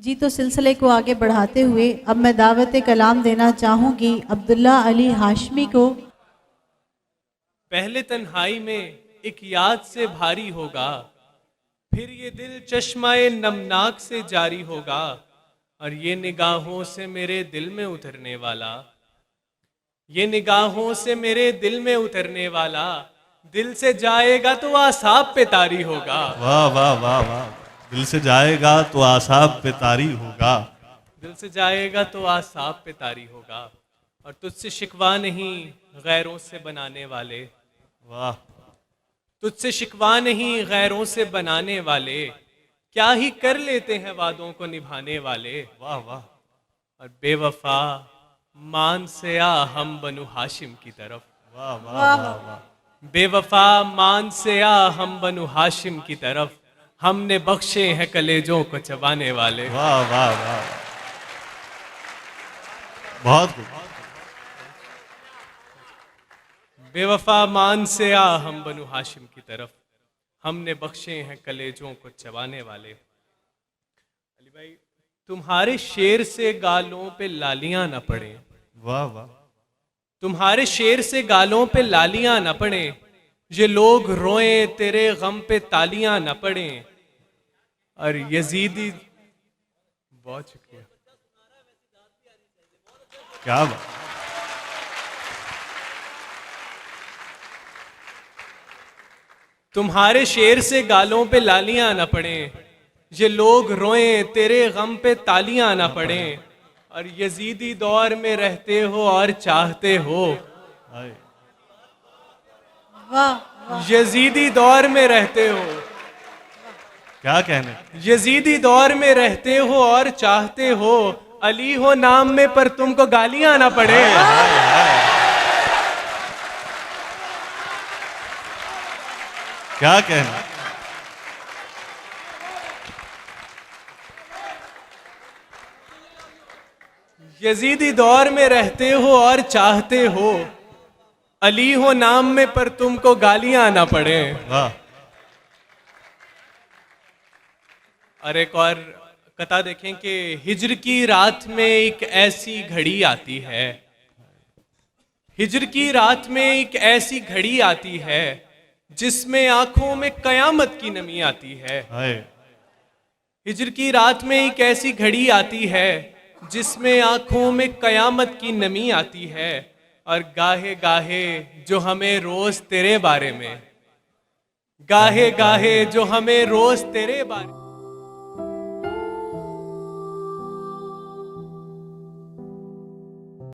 जी तो सिलसिले को आगे बढ़ाते हुए अब मैं दावत कलाम देना चाहूँगी अब्दुल्ला अली हाशमी को। पहले तन्हाई में एक याद से भारी होगा, फिर ये दिल चश्माए नमनाक से जारी होगा, और ये निगाहों से मेरे दिल में उतरने वाला, ये निगाहों से मेरे दिल में उतरने वाला, दिल से जाएगा तो आसाब पे तारी होगा। वाह वाह वाह वाह। दिल से जाएगा तो आसाब पे तारी होगा। दिल से जाएगा तो आसाब पे तारी होगा, और तुझसे शिकवा नहीं गैरों से बनाने वाले, वाह। तुझसे शिकवा नहीं गैरों से बनाने वाले, क्या ही कर लेते हैं वादों को निभाने वाले। वाह वाह। और बेवफा मान से आ हम बनु हाशिम की तरफ, वाह वाह वाह वाह। बेवफा मान से आ हम बनु हाशिम की तरफ, हमने बख्शे हैं कलेजों को चबाने वाले। वाह वाह वाह। बहुत खूब। बेवफा मान से आ हम बनु हाशिम की तरफ, हमने बख्शे हैं कलेजों को चबाने वाले। अली भाई, तुम्हारे शेर से गालों पे लालियां न पड़े, वाह वाह। तुम्हारे शेर से गालों पे लालियां न पड़े, ये लोग रोएं तेरे गम पे तालियां न पड़े। और यजीदी, बहुत शुक्रिया, क्या बात। तुम्हारे शेर से गालों पे लालियां न पड़े, ये लोग रोएं तेरे गम पे तालियां न पड़े। और यजीदी दौर में रहते हो और चाहते हो, हाय। वाह यजीदी दौर में रहते हो, क्या कहने। यजीदी दौर में रहते हो और चाहते हो, अली हो नाम में पर तुमको गालियां ना पड़े। क्या कहने। यजीदी दौर में रहते हो और चाहते हो, अली हो नाम में पर तुमको गालियां ना पड़े। वाह। और एक और कथा देखें कि हिज्र की रात में एक ऐसी घड़ी आती है, हिज्र की रात में एक ऐसी घड़ी आती है, जिसमें आंखों में कयामत की नमी आती है। हाय। हिज्र की रात में एक ऐसी घड़ी आती है, जिसमें आंखों में कयामत की नमी आती है। और गाहे गाहे जो हमें रोज तेरे बारे में, गाहे गाहे जो हमें रोज तेरे बारे